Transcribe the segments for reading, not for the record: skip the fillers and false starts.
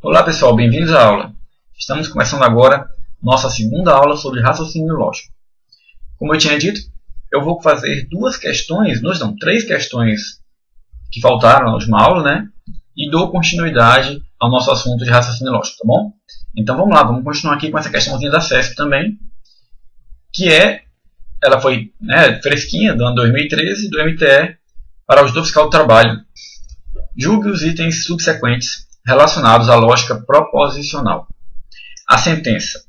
Olá pessoal, bem-vindos à aula. Estamos começando agora nossa segunda aula sobre raciocínio lógico. Como eu tinha dito, eu vou fazer três questões que faltaram na última aula, né? E dou continuidade ao nosso assunto de raciocínio lógico, tá bom? Então vamos lá, vamos continuar aqui com essa questãozinha da CESP também, ela foi fresquinha, do ano 2013, do MTE, para o Auditor Fiscal do Trabalho. Julgue os itens subsequentes relacionados à lógica proposicional. A sentença.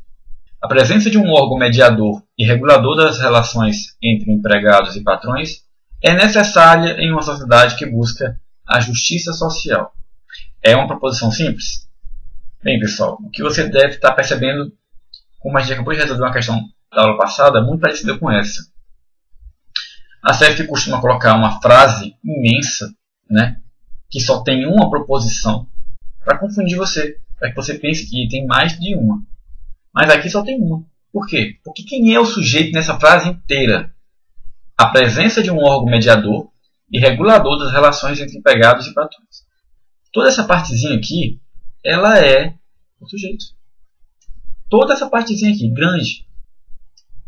A presença de um órgão mediador e regulador das relações entre empregados e patrões é necessária em uma sociedade que busca a justiça social. É uma proposição simples? Bem, pessoal, o que você deve estar percebendo, como a gente acabou de resolver uma questão da aula passada, muito parecida com essa. A CESP costuma colocar uma frase imensa, que só tem uma proposição, para confundir você, para que você pense que tem mais de uma. Mas aqui só tem uma. Por quê? Porque quem é o sujeito nessa frase inteira? A presença de um órgão mediador e regulador das relações entre empregados e patrões. Toda essa partezinha aqui, ela é o sujeito. Toda essa partezinha aqui, grande.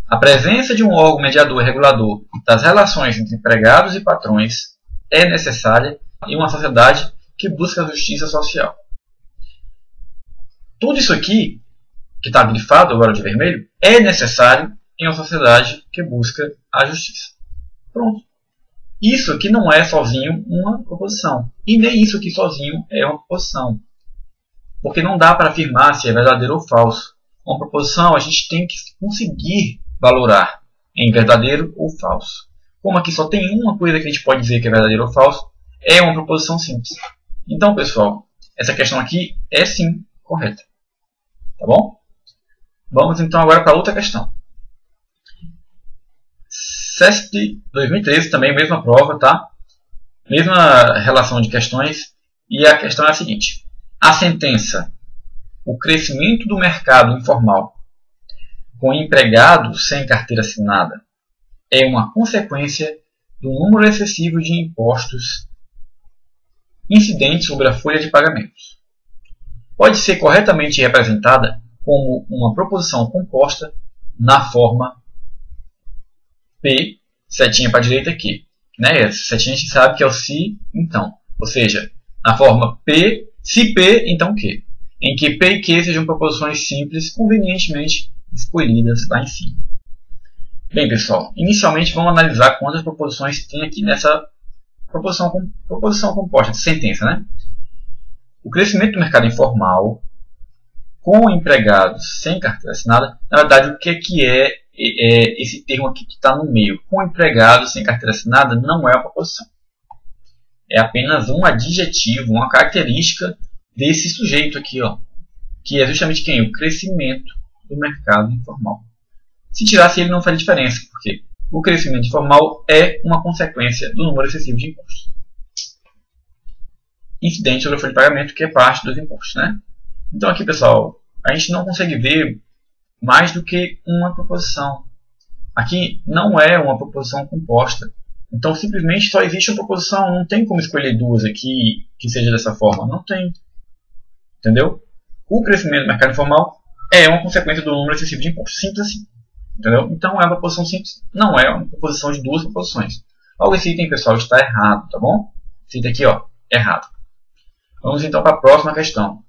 A presença de um órgão mediador e regulador das relações entre empregados e patrões é necessária em uma sociedade que busca a justiça social. Tudo isso aqui, que está grifado agora de vermelho, é necessário em uma sociedade que busca a justiça. Pronto. Isso aqui não é sozinho uma proposição. E nem isso aqui sozinho é uma proposição. Porque não dá para afirmar se é verdadeiro ou falso. Uma proposição a gente tem que conseguir valorar em verdadeiro ou falso. Como aqui só tem uma coisa que a gente pode dizer que é verdadeiro ou falso, é uma proposição simples. Então, pessoal, essa questão aqui é sim correta. Tá bom? Vamos então agora para outra questão. CESP 2013, também mesma prova, tá? Mesma relação de questões. E a questão é a seguinte. A sentença, o crescimento do mercado informal com empregados sem carteira assinada é uma consequência do número excessivo de impostos incidentes sobre a folha de pagamentos. Pode ser corretamente representada como uma proposição composta na forma P, setinha para a direita aqui. Essa setinha a gente sabe que é o se, então. Ou seja, na forma P, se P, então Q. Em que P e Q sejam proposições simples, convenientemente escolhidas lá em cima. Bem, pessoal, inicialmente vamos analisar quantas proposições tem aqui nessa proposição composta de sentença. O crescimento do mercado informal com empregados sem carteira assinada, na verdade, o que é esse termo aqui que está no meio? Com empregados sem carteira assinada não é uma proposição. É apenas um adjetivo, uma característica desse sujeito aqui, que é justamente quem? O crescimento do mercado informal. Se tirasse ele não faria diferença, porque o crescimento informal é uma consequência do número excessivo de impostos. Incidente sobre a folha de pagamento, que é parte dos impostos. Então aqui, pessoal, a gente não consegue ver mais do que uma proposição. Aqui não é uma proposição composta. Então simplesmente só existe uma proposição, não tem como escolher duas aqui que seja dessa forma. Não tem. Entendeu? O crescimento do mercado informal é uma consequência do número excessivo de impostos. Simples assim. Entendeu? Então é uma proposição simples, não é uma proposição de duas proposições. Logo esse item, pessoal, está errado, tá bom? Esse item aqui, errado. Vamos então para a próxima questão.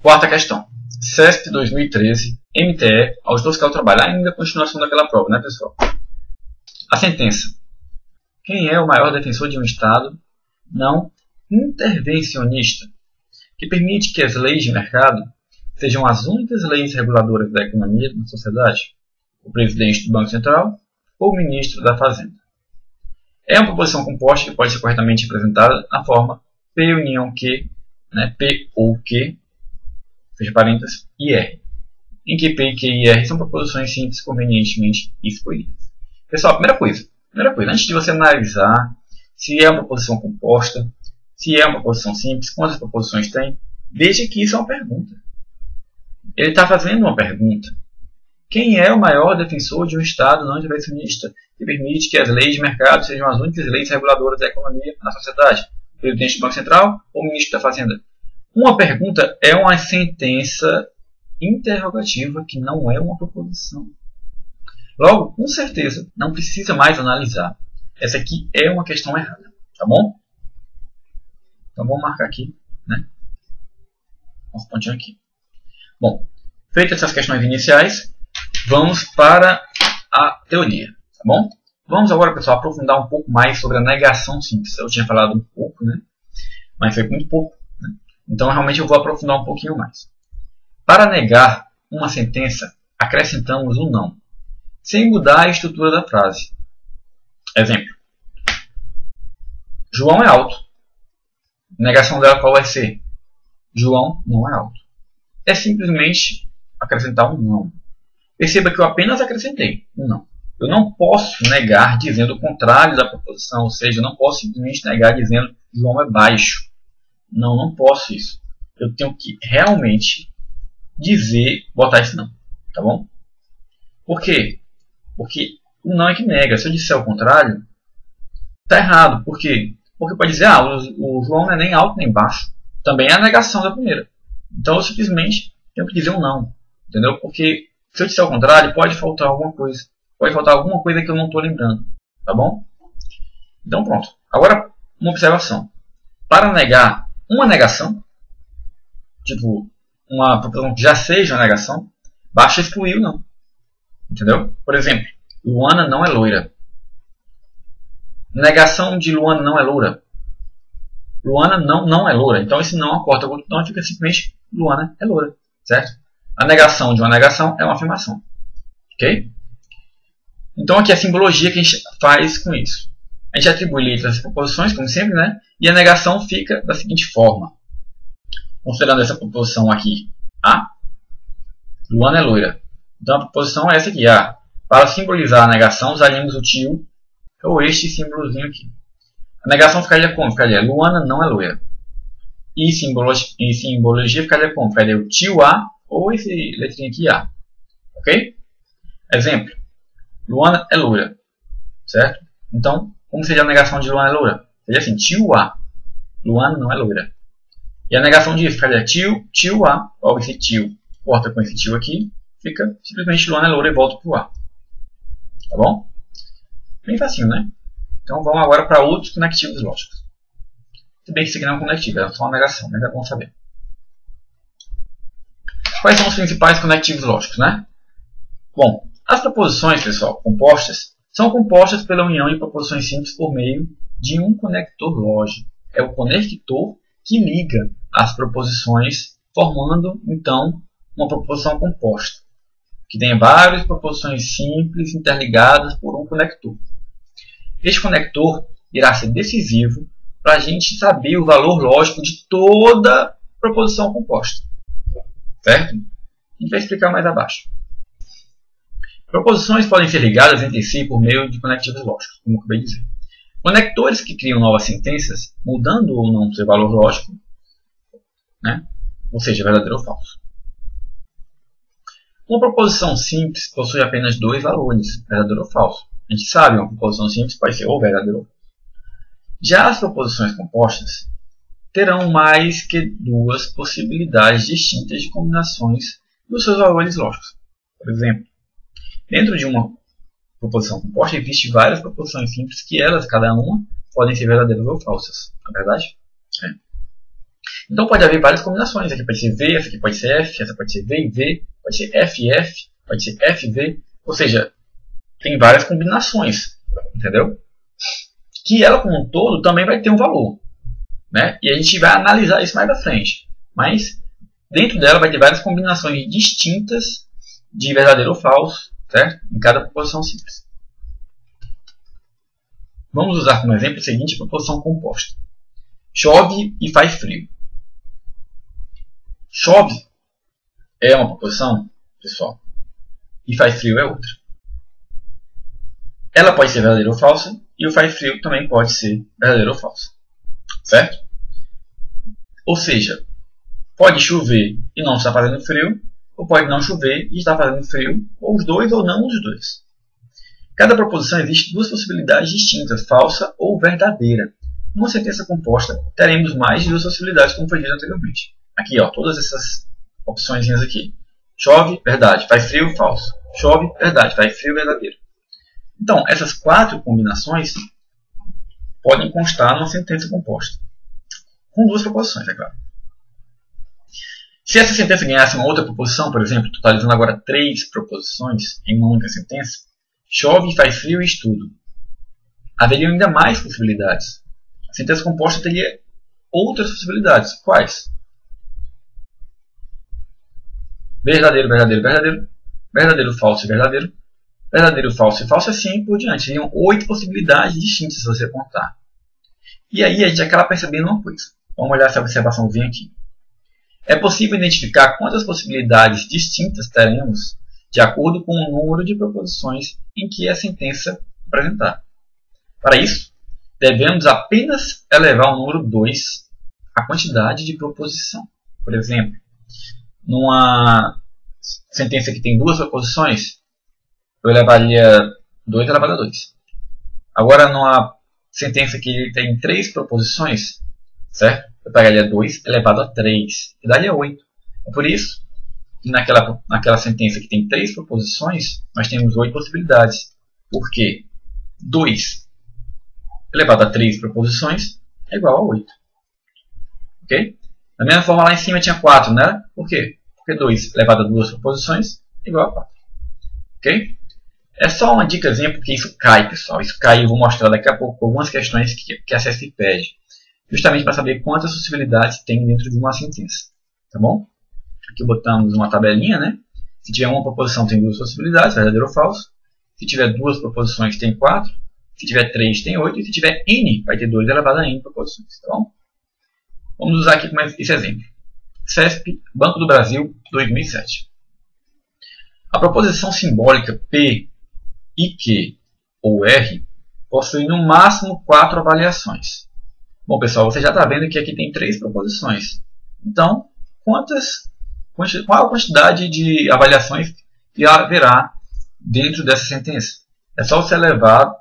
Quarta questão. CESP 2013, MTE, Auditor Fiscal do Trabalho. Ainda a continuação daquela prova, pessoal? A sentença. Quem é o maior defensor de um Estado não intervencionista, que permite que as leis de mercado sejam as únicas leis reguladoras da economia na sociedade? O presidente do Banco Central ou o ministro da Fazenda? É uma proposição composta que pode ser corretamente representada na forma P união Q, P ou Q, fecha parênteses, e R, em que P, Q e R são proposições simples convenientemente escolhidas. Pessoal, primeira coisa, antes de você analisar se é uma proposição composta, se é uma proposição simples, quantas proposições tem, veja que isso é uma pergunta. Ele está fazendo uma pergunta. Quem é o maior defensor de um Estado não intervencionista que permite que as leis de mercado sejam as únicas leis reguladoras da economia na sociedade? O presidente do Banco Central ou o ministro da Fazenda? Uma pergunta é uma sentença interrogativa que não é uma proposição. Logo, com certeza, não precisa mais analisar. Essa aqui é uma questão errada, tá bom? Então vamos marcar aqui, né? Nosso pontinho aqui. Bom, feitas essas questões iniciais, vamos para a teoria, tá bom? Vamos agora, pessoal, aprofundar um pouco mais sobre a negação simples. Eu tinha falado um pouco, né? Mas foi muito pouco, né? Então, realmente, eu vou aprofundar um pouquinho mais. Para negar uma sentença, acrescentamos um não, sem mudar a estrutura da frase. Exemplo. João é alto. Negação dela qual vai ser? João não é alto. É simplesmente acrescentar um não. Perceba que eu apenas acrescentei um não. Eu não posso negar dizendo o contrário da proposição, ou seja, eu não posso simplesmente negar dizendo João é baixo. Não, não posso isso. Eu tenho que realmente dizer, botar esse não, tá bom? Por quê? Porque o não é que nega. Se eu disser o contrário, está errado. Por quê? Porque pode dizer, o João não é nem alto nem baixo. Também é a negação da primeira. Então eu simplesmente tenho que dizer um não, entendeu? Porque se eu disser o contrário, pode faltar alguma coisa. Pode faltar alguma coisa que eu não estou lembrando, tá bom? Então pronto. Agora, uma observação. Para negar uma negação, tipo, uma proposição que já seja uma negação, basta excluir o não. Entendeu? Por exemplo, Luana não é loira. Negação de Luana não é loura. Luana não é loura. Então esse não acorta com o não, fica simplesmente Luana é loura. Certo? A negação de uma negação é uma afirmação. Ok? Então aqui é a simbologia que a gente faz com isso. A gente atribui letras às proposições, como sempre, né? E a negação fica da seguinte forma. Considerando essa proposição aqui, A, Luana é loira. Então a proposição é essa aqui, A. Para simbolizar a negação, usaríamos o tio, ou este símbolozinho aqui. A negação ficaria como? Ficaria Luana não é loira. E simbologia ficaria como? Ficaria o tio A, ou esse letrinho aqui A. Ok? Exemplo. Luana é loira. Certo? Então, como seria a negação de Luana é loira? Seria assim, tio A. Luana não é loira. E a negação disso ficaria tio A. Logo esse tio corta com esse tio aqui. Fica simplesmente Luana é loira e volta para o A. Tá bom? Bem facinho, né? Então vamos agora para outros conectivos lógicos. Se bem que isso aqui não é um conectivo, é só uma negação, mas é bom saber. Quais são os principais conectivos lógicos, né? Bom, as proposições, pessoal, compostas, são compostas pela união de proposições simples por meio de um conector lógico. É o conector que liga as proposições, formando, então, uma proposição composta, que tem várias proposições simples interligadas por um conector. Este conector irá ser decisivo para a gente saber o valor lógico de toda proposição composta. Certo? A gente vai explicar mais abaixo. Proposições podem ser ligadas entre si por meio de conectivos lógicos, como eu acabei de dizer. Conectores que criam novas sentenças, mudando ou não seu valor lógico, né? Ou seja, verdadeiro ou falso. Uma proposição simples possui apenas dois valores, verdadeiro ou falso. A gente sabe, uma proposição simples pode ser ou verdadeiro ou falso. Já as proposições compostas terão mais que duas possibilidades distintas de combinações dos seus valores lógicos. Por exemplo, dentro de uma proposição composta existem várias proposições simples que elas, cada uma, podem ser verdadeiras ou falsas. Não é verdade? É. Então pode haver várias combinações. Aqui pode ser V, essa aqui pode ser F, essa pode ser V e V, pode ser F e F, pode ser F e V. Ou seja, tem várias combinações. Entendeu? Que ela como um todo também vai ter um valor. Né? E a gente vai analisar isso mais à frente. Mas dentro dela vai ter várias combinações distintas de verdadeiro ou falso, certo? Em cada proposição simples. Vamos usar como exemplo a seguinte proposição composta. Chove e faz frio. Chove é uma proposição, pessoal, e faz frio é outra. Ela pode ser verdadeira ou falsa, e o faz frio também pode ser verdadeiro ou falso. Certo? Ou seja, pode chover e não estar fazendo frio, ou pode não chover e estar fazendo frio, ou os dois ou não os dois. Cada proposição existe duas possibilidades distintas, falsa ou verdadeira. Numa sentença composta, teremos mais de duas possibilidades, como foi dito anteriormente. Aqui, ó, todas essas opções aqui. Chove, verdade. Faz frio, falso. Chove, verdade. Faz frio, verdadeiro. Então, essas 4 combinações podem constar numa sentença composta. Com 2 proposições, é claro. Se essa sentença ganhasse uma outra proposição, por exemplo, totalizando agora 3 proposições em uma única sentença, chove, faz frio e estudo, haveriam ainda mais possibilidades. A sentença composta teria outras possibilidades. Quais? Verdadeiro, verdadeiro, verdadeiro. Verdadeiro, falso e verdadeiro. Verdadeiro, falso e falso, assim por diante. Seriam 8 possibilidades distintas se você contar. E aí a gente acaba percebendo uma coisa. Vamos olhar essa observaçãozinha aqui. É possível identificar quantas possibilidades distintas teremos de acordo com o número de proposições em que a sentença apresentar. Para isso, devemos apenas elevar o número 2 à quantidade de proposição. Por exemplo, numa sentença que tem 2 proposições, eu elevaria 2 elevado a 2. Agora, numa sentença que tem 3 proposições, certo? Eu pegaria 2 elevado a 3 e daria 8. É por isso que naquela sentença que tem 3 proposições, nós temos 8 possibilidades. Por quê? 2 elevado a 3 proposições é igual a 8. Ok? Da mesma forma, lá em cima tinha 4, né? Por quê? Porque 2 elevado a 2 proposições é igual a 4. Ok? É só uma dicasinha porque isso cai, pessoal. Isso cai e eu vou mostrar daqui a pouco algumas questões que a CSP pede. Justamente para saber quantas possibilidades tem dentro de uma sentença. Tá bom? Aqui botamos uma tabelinha, né? Se tiver uma proposição, tem 2 possibilidades, verdadeiro ou falso. Se tiver 2 proposições, tem 4. Se tiver 3, tem 8. E se tiver n, vai ter 2 elevado a n proposições. Tá bom? Vamos usar aqui esse exemplo. CESP, Banco do Brasil, 2007. A proposição simbólica P, I, Q ou R possui no máximo 4 avaliações. Bom, pessoal, você já está vendo que aqui tem 3 proposições. Então, qual a quantidade de avaliações que haverá dentro dessa sentença? É só você elevar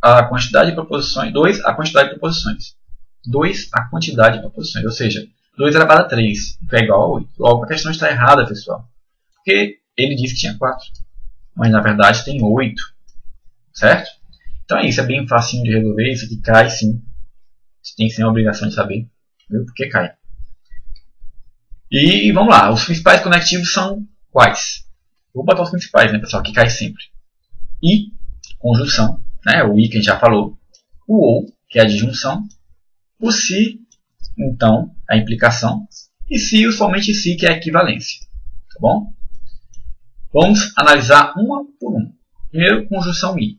a quantidade de proposições, 2 a quantidade de proposições. 2 a quantidade de proposições, ou seja, 2 elevado a 3, que é igual a 8. Logo, a questão está errada, pessoal. Porque ele disse que tinha 4, mas na verdade tem 8. Certo? Então é isso, é bem facinho de resolver. Isso aqui cai sim. Você tem sim a obrigação de saber, viu? Porque cai. E vamos lá, os principais conectivos são quais? Vou botar os principais, né, pessoal, que cai sempre. I, conjunção, né, o I que a gente já falou. O ou, que é a disjunção. O se, então, a implicação. E se, ou somente se, que é a equivalência. Tá bom? Vamos analisar uma por uma. Primeiro, conjunção I.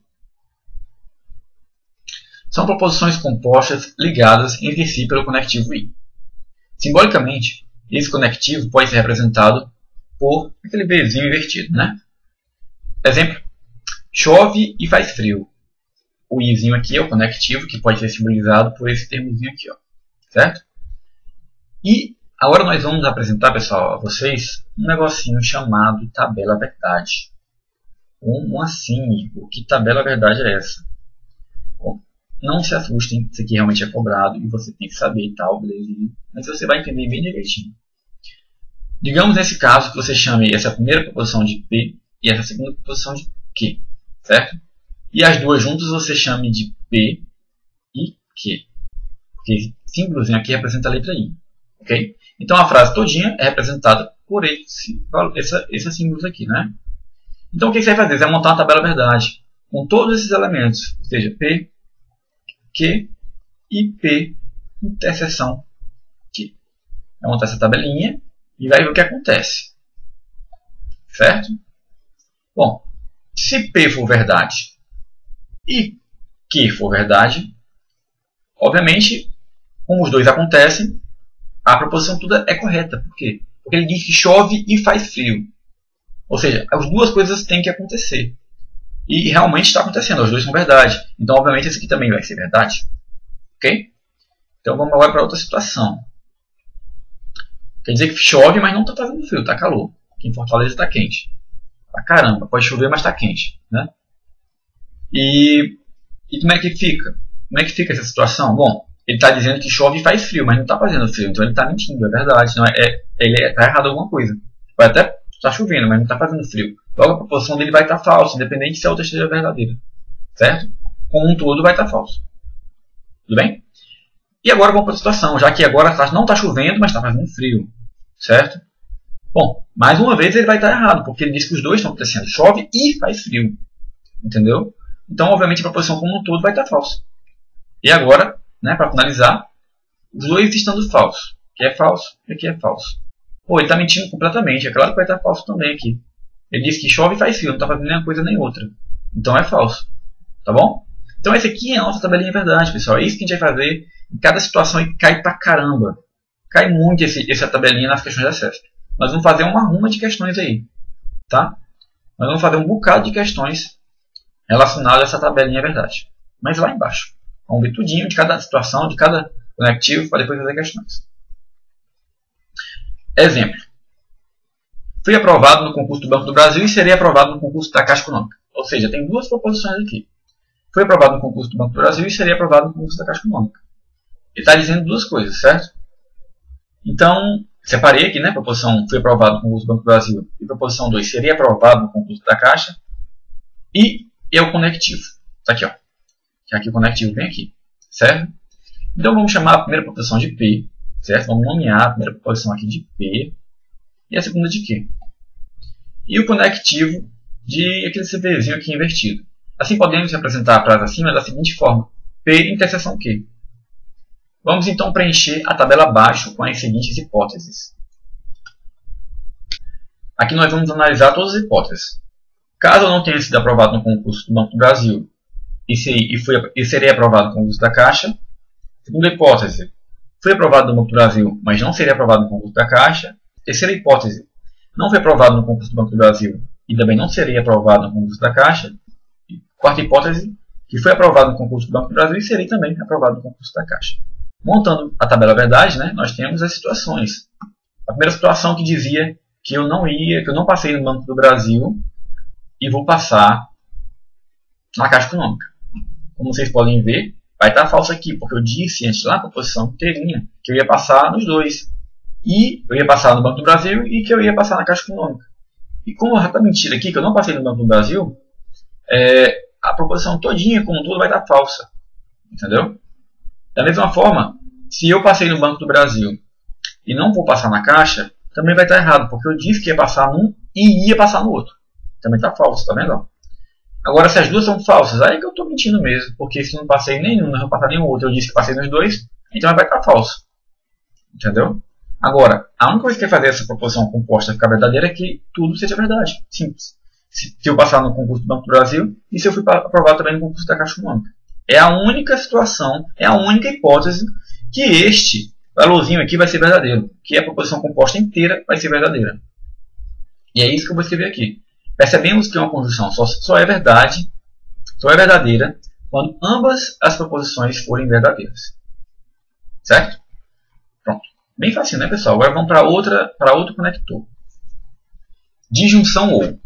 São proposições compostas ligadas entre si pelo conectivo I. Simbolicamente, esse conectivo pode ser representado por aquele Bzinho invertido, né? Exemplo, chove e faz frio. O Izinho aqui é o conectivo que pode ser simbolizado por esse termozinho aqui, ó, certo? E agora nós vamos apresentar, pessoal, a vocês um negocinho chamado tabela verdade. Como assim? Que tabela verdade é essa? Bom, não se assustem, isso aqui realmente é cobrado e você tem que saber e tal, belezinha. Mas você vai entender bem direitinho. Digamos nesse caso que você chame essa primeira proposição de P e essa segunda proposição de Q, certo? E as duas juntas você chame de P e Q. Porque esse símbolozinho aqui representa a letra I. Okay? Então a frase todinha é representada por esses símbolos aqui, né? Então o que você vai fazer? Você vai montar uma tabela verdade com todos esses elementos, ou seja, P, Q e P, interseção Q. Vai montar essa tabelinha e vai ver o que acontece. Certo? Bom, se P for verdade e Q for verdade, obviamente, como os dois acontecem, a proposição toda é correta. Por quê? Porque ele diz que chove e faz frio. Ou seja, as duas coisas têm que acontecer. E realmente está acontecendo, os dois são verdade. Então, obviamente, esse aqui também vai ser verdade. Ok? Então, vamos agora para outra situação. Quer dizer que chove, mas não está fazendo frio, está calor. Aqui em Fortaleza está quente. Pra caramba, pode chover, mas está quente. Né? E como é que fica? Como é que fica essa situação? Bom, ele está dizendo que chove e faz frio, mas não está fazendo frio, então ele está mentindo, é verdade. Então ele está errado em alguma coisa. Vai até estar chovendo, mas não está fazendo frio. Logo a proposição dele vai estar falsa, independente se a outra esteja verdadeira. Certo? Como um todo vai estar falso. Tudo bem? E agora vamos para a situação, já que agora não está chovendo, mas está fazendo frio. Certo? Bom, mais uma vez ele vai estar errado, porque ele diz que os dois estão acontecendo. Chove e faz frio. Entendeu? Então, obviamente, a proposição como um todo vai estar falsa. E agora, né, para finalizar, os dois estando falsos. Aqui é falso e aqui é falso. Pô, ele está mentindo completamente. É claro que vai estar falso também aqui. Ele diz que chove e faz frio, não está fazendo nem uma coisa nem outra. Então é falso. Tá bom? Então essa aqui é a nossa tabelinha verdade, pessoal. É isso que a gente vai fazer em cada situação e cai pra caramba. Cai muito essa tabelinha nas questões de acesso. Nós vamos fazer uma ruma de questões aí. Tá? Nós vamos fazer um bocado de questões relacionadas a essa tabelinha verdade. Mas lá embaixo. Vamos ver tudinho de cada situação, de cada conectivo, para depois fazer questões. Exemplo. Fui aprovado no concurso do Banco do Brasil e serei aprovado no concurso da Caixa Econômica. Ou seja, tem duas proposições aqui. Fui aprovado no concurso do Banco do Brasil e serei aprovado no concurso da Caixa Econômica. Ele está dizendo duas coisas, certo? Então, separei aqui, né? Proposição fui aprovado no concurso do Banco do Brasil e proposição 2 seria aprovado no concurso da Caixa. E é o conectivo. Está aqui, ó. Aqui o conectivo vem aqui, certo? Então vamos chamar a primeira proposição de P, certo? Vamos nomear a primeira proposição aqui de P e a segunda de Q. E o conectivo de aquele CPzinho aqui invertido. Assim podemos representar a frase acima da seguinte forma: P interseção Q. Vamos então preencher a tabela abaixo com as seguintes hipóteses. Aqui nós vamos analisar todas as hipóteses. Caso eu não tenha sido aprovado no concurso do Banco do Brasil e serei aprovado no concurso da Caixa. Segunda hipótese, fui aprovado no Banco do Brasil, mas não serei aprovado no concurso da Caixa. Terceira hipótese, não fui aprovado no concurso do Banco do Brasil e também não serei aprovado no concurso da Caixa. Quarta hipótese, que fui aprovado no concurso do Banco do Brasil e serei também aprovado no concurso da Caixa. Montando a tabela verdade, né, nós temos as situações. A primeira situação que dizia que eu não passei no Banco do Brasil e vou passar na Caixa Econômica. Como vocês podem ver, vai estar falso aqui, porque eu disse antes lá na proposição inteirinha que eu ia passar nos dois. E eu ia passar no Banco do Brasil e que eu ia passar na Caixa Econômica. E como está mentira aqui, que eu não passei no Banco do Brasil, a proposição todinha, como tudo, vai estar falsa. Entendeu? Da mesma forma, se eu passei no Banco do Brasil e não vou passar na Caixa, também vai estar errado, porque eu disse que ia passar num e ia passar no outro. Também está falso, tá vendo? Agora, se as duas são falsas, aí é que eu estou mentindo mesmo, porque se não passei nenhum, não vou passar nenhum outro, eu disse que passei nos dois, então vai estar falso. Entendeu? Agora, a única coisa que vai fazer essa proposição composta ficar verdadeira é que tudo seja verdade. Simples. Se eu passar no concurso do Banco do Brasil e se eu fui aprovado também no concurso da Caixa Econômica. É a única situação, é a única hipótese que este valorzinho aqui vai ser verdadeiro. Que a proposição composta inteira vai ser verdadeira. E é isso que eu vou escrever aqui. Percebemos que uma conjunção só é verdade, só é verdadeira quando ambas as proposições forem verdadeiras. Certo? Pronto. Bem fácil, né, pessoal? Agora vamos para outro conector. Disjunção ou.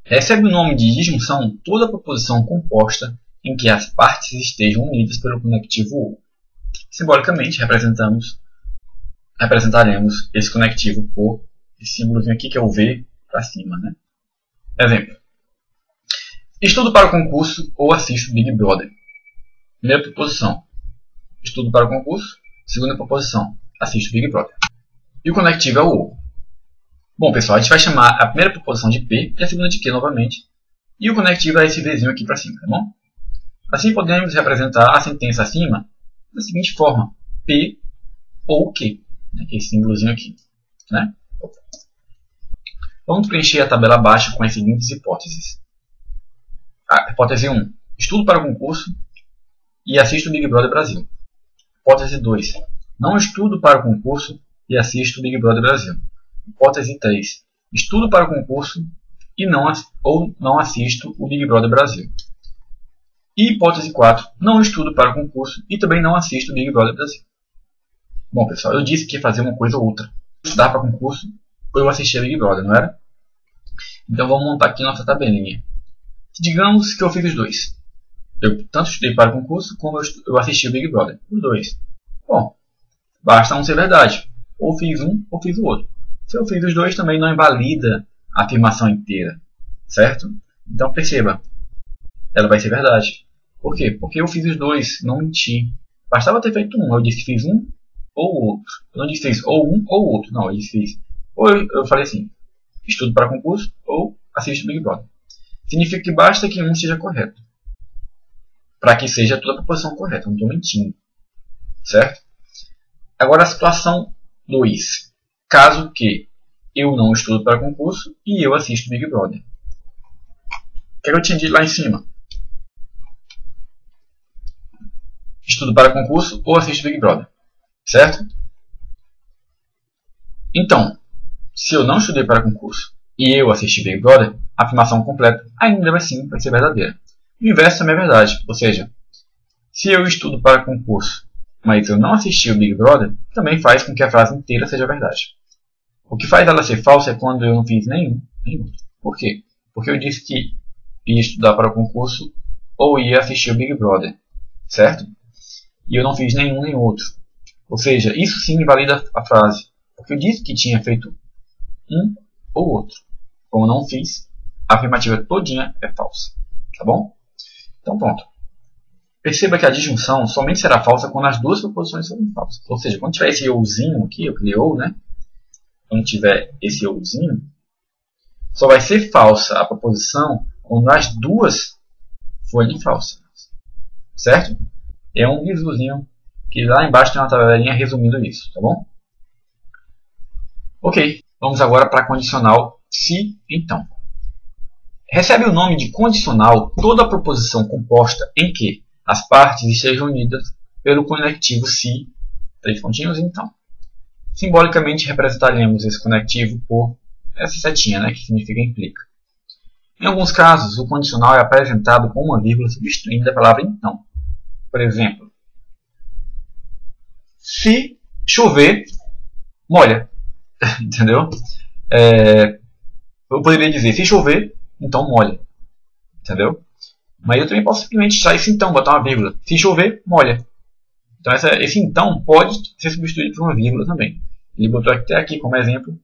Recebe o nome de disjunção toda proposição composta em que as partes estejam unidas pelo conectivo ou. Simbolicamente, representaremos esse conectivo por esse símbolozinho aqui, que é o V para cima, né? Exemplo. Estudo para o concurso ou assisto Big Brother. Primeira proposição. Estudo para o concurso. Segunda proposição. Assisto Big Brother. E o conectivo é o ou. Bom, pessoal, a gente vai chamar a primeira proposição de P e a segunda de Q novamente. E o conectivo é esse Vzinho aqui para cima, tá bom? Assim podemos representar a sentença acima da seguinte forma. P ou Q. Né, que é esse símbolozinho aqui. Né? Vamos preencher a tabela abaixo com as seguintes hipóteses. Hipótese 1. Estudo para o concurso e assisto Big Brother Brasil. Hipótese 2. Não estudo para o concurso e assisto Big Brother Brasil. Hipótese 3. Estudo para o concurso e não assisto o Big Brother Brasil. E hipótese 4. Não estudo para o concurso e também não assisto o Big Brother Brasil. Bom, pessoal, eu disse que ia fazer uma coisa ou outra. Estudar para concurso ou eu assistir a Big Brother, não era? Então vamos montar aqui nossa tabelinha. Digamos que eu fiz os dois. Eu tanto estudei para o concurso, como eu assisti o Big Brother. Os dois. Bom, basta um ser verdade. Ou fiz um, ou fiz o outro. Se eu fiz os dois, também não invalida a afirmação inteira. Certo? Então perceba, ela vai ser verdade. Por quê? Porque eu fiz os dois, não menti. Bastava ter feito um. Eu disse que fiz um ou outro. Eu não disse que fiz ou um ou outro. Não, eu disse que fiz. Ou eu falei assim, estudo para concurso ou assisto Big Brother. Significa que basta que um esteja correto. Para que seja toda a proposição correta. Eu não estou mentindo. Certo? Agora a situação 2. Caso que eu não estudo para concurso e eu assisto Big Brother. O que eu tinha dito lá em cima? Estudo para concurso ou assisto Big Brother. Certo? Então, se eu não estudei para concurso e eu assisti Big Brother, a afirmação completa ainda vai ser verdadeira. O inverso também é verdade. Ou seja, se eu estudo para concurso, mas eu não assisti o Big Brother, também faz com que a frase inteira seja verdade. O que faz ela ser falsa é quando eu não fiz nenhum. Por quê? Porque eu disse que ia estudar para o concurso ou ia assistir o Big Brother. Certo? E eu não fiz nenhum nem outro. Ou seja, isso sim invalida a frase. Porque eu disse que tinha feito um ou outro. Como eu não fiz, a afirmativa todinha é falsa. Tá bom? Então pronto. Perceba que a disjunção somente será falsa quando as duas proposições forem falsas. Ou seja, quando tiver esse ouzinho aqui, eu criei ou, né? Quando tiver esse ouzinho, só vai ser falsa a proposição quando as duas forem falsas. Certo? É um visuzinho que lá embaixo tem uma tabelinha resumindo isso, tá bom? Ok, vamos agora para a condicional se, então. Recebe o nome de condicional toda a proposição composta em que as partes estejam unidas pelo conectivo se, 3 pontinhos, então. Simbolicamente representaremos esse conectivo por essa setinha, né, que significa implica. Em alguns casos, o condicional é apresentado com uma vírgula substituindo a palavra então. Por exemplo, se chover, molha. Entendeu? Eu poderia dizer, se chover, então molha. Entendeu? Mas eu também posso simplesmente tirar esse então, botar uma vírgula. Se chover, molha. Então esse então pode ser substituído por uma vírgula também. Ele botou até aqui como exemplo,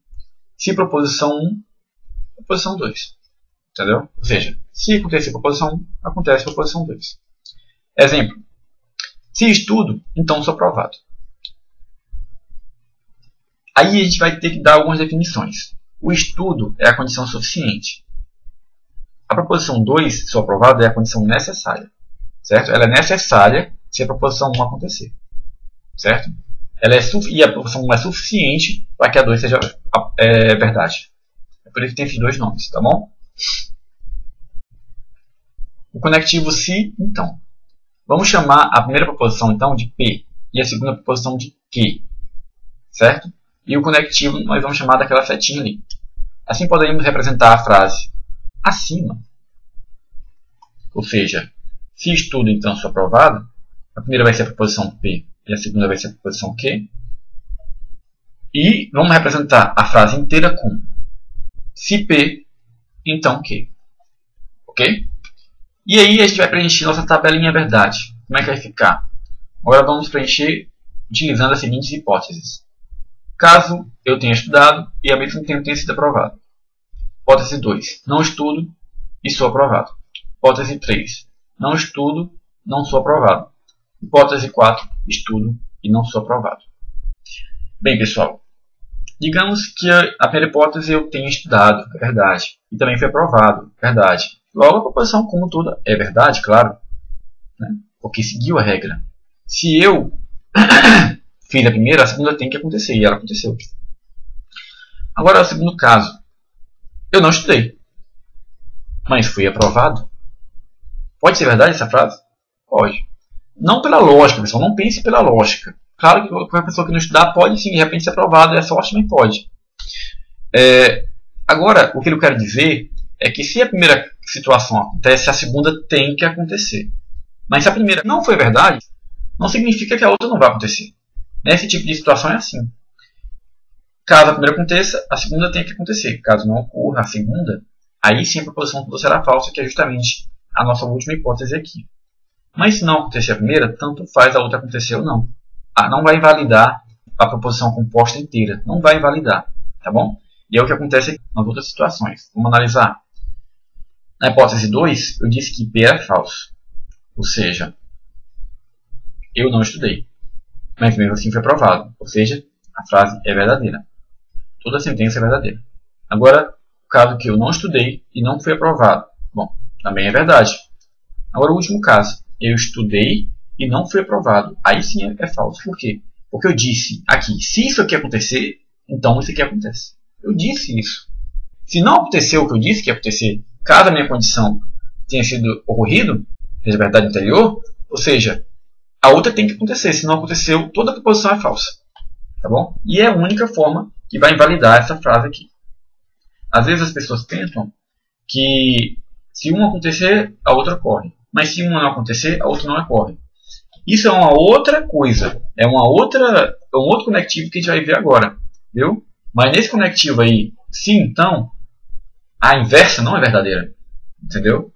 se proposição 1, proposição 2. Entendeu? Ou seja, se acontecer proposição 1, acontece proposição 2. Exemplo. Se estudo, então sou aprovado. Aí a gente vai ter que dar algumas definições. O estudo é a condição suficiente. A proposição 2, sou aprovado, é a condição necessária. Certo? Ela é necessária se a proposição 1 acontecer. Certo? E a proposição 1 é suficiente para que a 2 seja verdade. É por isso que tem esses dois nomes, tá bom? O conectivo se, então. Vamos chamar a primeira proposição, então, de P e a segunda proposição de que. Certo? E o conectivo nós vamos chamar daquela setinha ali. Assim poderíamos representar a frase acima. Ou seja, se estudo, então sou aprovado, a primeira vai ser a proposição P e a segunda vai ser a proposição que. E vamos representar a frase inteira com se P, então que. Ok? E aí a gente vai preencher nossa tabelinha verdade. Como é que vai ficar? Agora vamos preencher utilizando as seguintes hipóteses. Caso eu tenha estudado e ao mesmo tempo tenha sido aprovado. Hipótese 2. Não estudo e sou aprovado. Hipótese 3. Não estudo, não sou aprovado. Hipótese 4. Estudo e não sou aprovado. Bem, pessoal. Digamos que a primeira hipótese eu tenha estudado, é verdade. E também foi aprovado, verdade. Logo a proposição como toda é verdade, claro. Né? Porque seguiu a regra. Se eu fiz a primeira, a segunda tem que acontecer. E ela aconteceu. Agora o segundo caso. Eu não estudei, mas fui aprovado. Pode ser verdade essa frase? Pode. Não pela lógica, pessoal. Não pense pela lógica. Claro que qualquer pessoa que não estudar pode sim, de repente ser aprovada. Essa sorte também pode. Agora, o que eu quero dizer é que se a primeira situação acontece, a segunda tem que acontecer. Mas se a primeira não foi verdade, não significa que a outra não vai acontecer. Nesse tipo de situação é assim. Caso a primeira aconteça, a segunda tem que acontecer. Caso não ocorra a segunda, aí sim a proposição toda será falsa, que é justamente a nossa última hipótese aqui. Mas se não acontecer a primeira, tanto faz a outra acontecer ou não. Não vai invalidar a proposição composta inteira. Não vai invalidar. Tá bom? E é o que acontece nas outras situações. Vamos analisar. Na hipótese 2, eu disse que P era falso. Ou seja, eu não estudei. Mas mesmo assim foi provado. Ou seja, a frase é verdadeira. Toda a sentença é verdadeira. Agora, o caso que eu não estudei e não foi aprovado. Bom, também é verdade. Agora, o último caso. Eu estudei e não foi aprovado. Aí sim é falso. Por quê? Porque eu disse aqui, se isso aqui acontecer, então isso aqui acontece. Eu disse isso. Se não aconteceu o que eu disse que ia acontecer, caso a minha condição tenha sido ocorrido, seja verdade anterior, ou seja, a outra tem que acontecer. Se não aconteceu, toda a proposição é falsa. Tá bom? E é a única forma que vai invalidar essa frase aqui. Às vezes as pessoas pensam que se uma acontecer, a outra ocorre. Mas se uma não acontecer, a outra não ocorre. Isso é uma outra coisa. É um outro conectivo que a gente vai ver agora. Viu? Mas nesse conectivo aí, se então, a inversa não é verdadeira. Entendeu?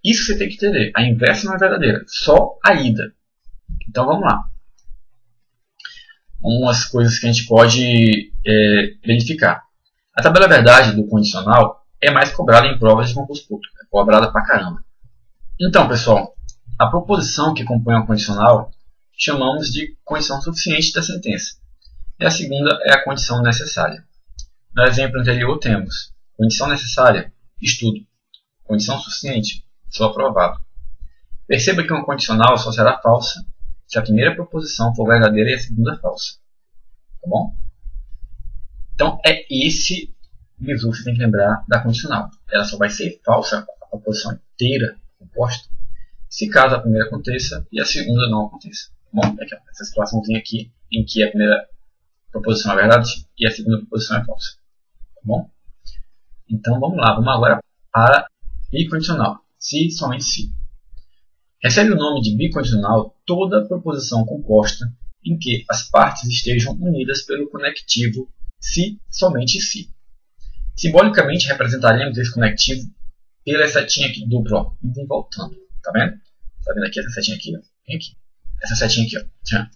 Isso você tem que entender. A inversa não é verdadeira. Só a ida. Então vamos lá. Umas coisas que a gente pode verificar. A tabela verdade do condicional é mais cobrada em provas de concurso público. É cobrada pra caramba. Então, pessoal, a proposição que compõe o condicional chamamos de condição suficiente da sentença. E a segunda é a condição necessária. No exemplo anterior temos condição necessária, estudo. Condição suficiente, sou aprovado. Perceba que uma condicional só será falsa se a primeira proposição for verdadeira e a segunda falsa. Tá bom? Então, é esse bizu que você tem que lembrar da condicional. Ela só vai ser falsa a proposição inteira composta se caso a primeira aconteça e a segunda não aconteça. Tá bom? Essa situaçãozinha aqui em que a primeira proposição é verdade e a segunda proposição é falsa. Tá bom? Então, vamos lá. Vamos agora para bicondicional. Se, somente se. Recebe o nome de bicondicional toda proposição composta em que as partes estejam unidas pelo conectivo se, somente se. Simbolicamente representaremos esse conectivo pela setinha aqui dupla, ó, indo e voltando. Tá vendo? Tá vendo aqui essa setinha aqui? Ó? Vem aqui. Essa setinha aqui, ó. Tchan.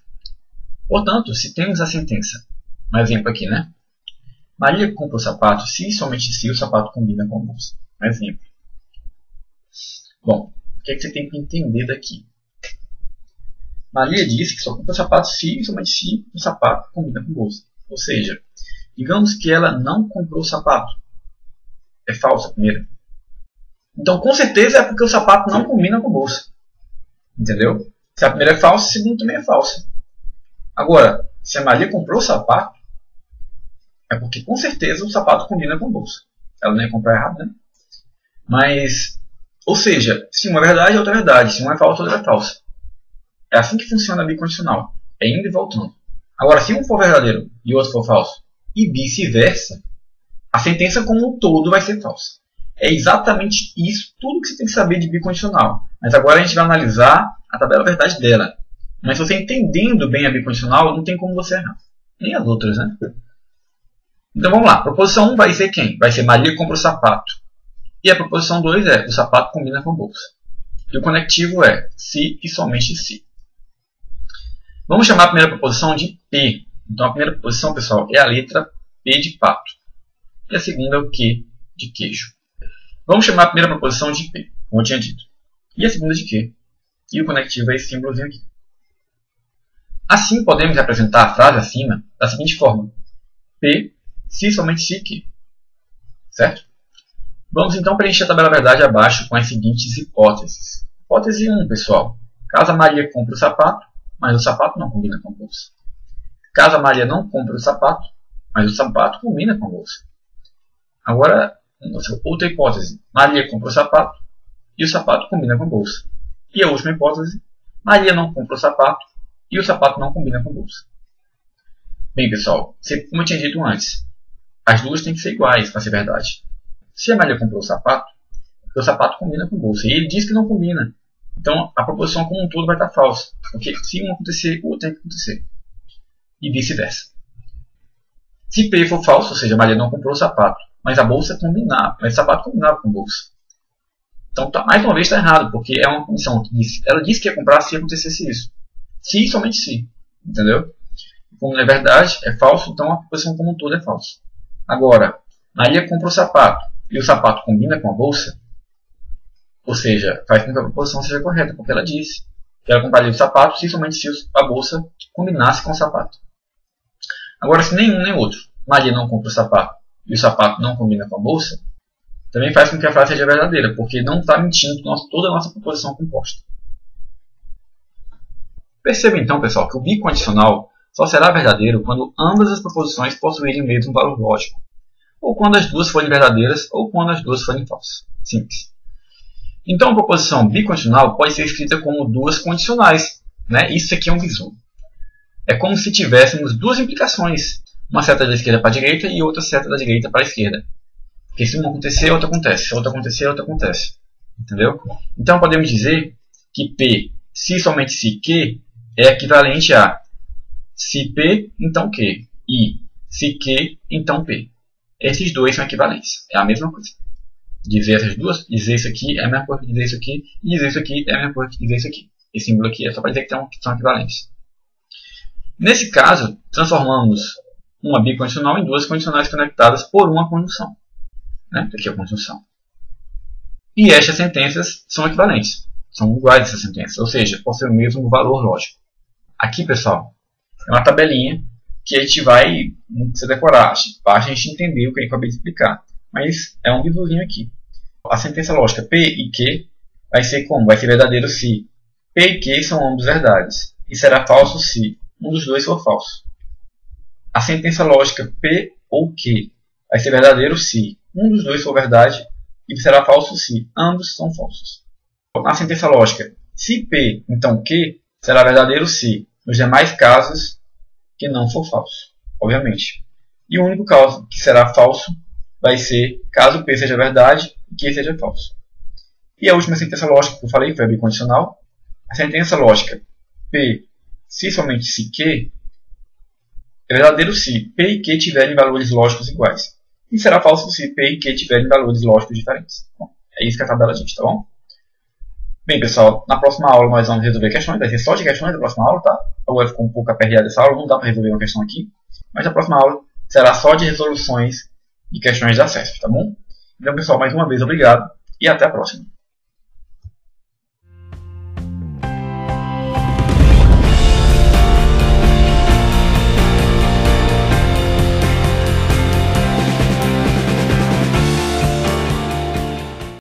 Portanto, se temos a sentença, um exemplo aqui, né? Maria compra o sapato se e somente se o sapato combina com a moça. Um exemplo. Bom, o que é que você tem que entender daqui? Maria disse que só compra o sapato se e somente se o sapato combina com a moça. Ou seja, digamos que ela não comprou o sapato. É falsa a primeira. Então, com certeza é porque o sapato não combina com a bolsa. Entendeu? Se a primeira é falsa, a segunda também é falsa. Agora, se a Maria comprou o sapato, é porque com certeza o sapato combina com a bolsa. Ela não ia comprar errado, né? Mas, ou seja, se uma é verdade, a outra é verdade. Se uma é falsa, a outra é falsa. É assim que funciona a bicondicional. É indo e voltando. Agora, se um for verdadeiro e o outro for falso, e vice-versa, a sentença como um todo vai ser falsa. É exatamente isso, tudo que você tem que saber de bicondicional. Mas agora a gente vai analisar a tabela verdade dela. Mas se você entendendo bem a bicondicional, não tem como você errar. Nem as outras, né? Então vamos lá. Proposição 1 vai ser quem? Vai ser Maria compra o sapato. E a proposição 2 é o sapato combina com a bolsa. E o conectivo é se e somente se. Vamos chamar a primeira proposição de P. Então a primeira proposição, pessoal, é a letra P de pato. E a segunda é o Q de queijo. Vamos chamar a primeira proposição de P, como eu tinha dito. E a segunda de Q. E o conectivo é esse símbolozinho aqui. Assim podemos representar a frase acima da seguinte forma. P, se somente se Q. Certo? Vamos então preencher a tabela verdade abaixo com as seguintes hipóteses. Hipótese 1, pessoal. Caso a Maria compre o sapato, mas o sapato não combina com a bolsa. Caso a Maria não compre o sapato, mas o sapato combina com a bolsa. Agora, outra hipótese. Maria compra o sapato e o sapato combina com a bolsa. E a última hipótese. Maria não compra o sapato e o sapato não combina com a bolsa. Bem, pessoal, como eu tinha dito antes, as duas têm que ser iguais para ser verdade. Se a Maria comprou o sapato combina com a bolsa. E ele diz que não combina. Então, a proposição como um todo vai estar falsa. Porque se um acontecer, o outro tem que acontecer. E vice-versa. Se P for falso, ou seja, Maria não comprou o sapato, mas a bolsa combinava, mas o sapato combinava com a bolsa. Então, mais uma vez está errado, porque é uma condição que ela disse que ia comprar se acontecesse isso. Se e somente se. Entendeu? Como não é verdade, é falso, então a proposição como um todo é falsa. Agora, Maria compra o sapato e o sapato combina com a bolsa, ou seja, faz com que a proposição seja correta, porque ela disse que ela compraria o sapato se somente se a bolsa combinasse com o sapato. Agora, se nenhum nem outro, Maria não compra o sapato e o sapato não combina com a bolsa, também faz com que a frase seja verdadeira, porque não está mentindo toda a nossa proposição composta. Perceba então, pessoal, que o bicondicional só será verdadeiro quando ambas as proposições possuírem o mesmo valor lógico, ou quando as duas forem verdadeiras, ou quando as duas forem falsas. Simples. Então, a proposição bicondicional pode ser escrita como duas condicionais. Né? Isso aqui é um bizu. É como se tivéssemos duas implicações, uma seta da esquerda para a direita e outra seta da direita para a esquerda. Porque se uma acontecer, outra acontece. Se outra acontecer, outra acontece. Entendeu? Então, podemos dizer que P, se somente se Q, é equivalente a se P, então Q. E se Q, então P. Esses dois são equivalentes. É a mesma coisa. Dizer essas duas, dizer isso aqui é a mesma coisa que dizer isso aqui, e dizer isso aqui é a mesma coisa que dizer isso aqui. Esse símbolo aqui é só para dizer que são equivalentes. Nesse caso, transformamos uma bicondicional em duas condicionais conectadas por uma conjunção. Né? Aqui é a conjunção. E estas sentenças são equivalentes. São iguais essas sentenças, ou seja, possuem o mesmo valor lógico. Aqui, pessoal, é uma tabelinha que a gente vai, não precisa decorar, basta a gente entender o que eu acabei de explicar. Mas é um bizuzinho aqui. A sentença lógica P e Q vai ser como? Vai ser verdadeiro se P e Q são ambos verdades. E será falso se um dos dois for falso. A sentença lógica P ou Q vai ser verdadeiro se um dos dois for verdade. E será falso se ambos são falsos. Na sentença lógica, se P, então Q, será verdadeiro se nos demais casos que não for falso. Obviamente. E o único caso que será falso vai ser caso P seja verdade e Q seja falso. E a última sentença lógica que eu falei foi a bicondicional. A sentença lógica P, se somente se Q, é verdadeiro se P e Q tiverem valores lógicos iguais. E será falso se P e Q tiverem valores lógicos diferentes. Bom, é isso que a tabela diz, tá bom? Bem, pessoal, na próxima aula nós vamos resolver questões. Vai ser só de questões na próxima aula, tá? Agora ficou um pouco aperreada essa aula, não dá para resolver uma questão aqui. Mas na próxima aula será só de resoluções de questões de acesso, tá bom? Então, pessoal, mais uma vez, obrigado e até a próxima.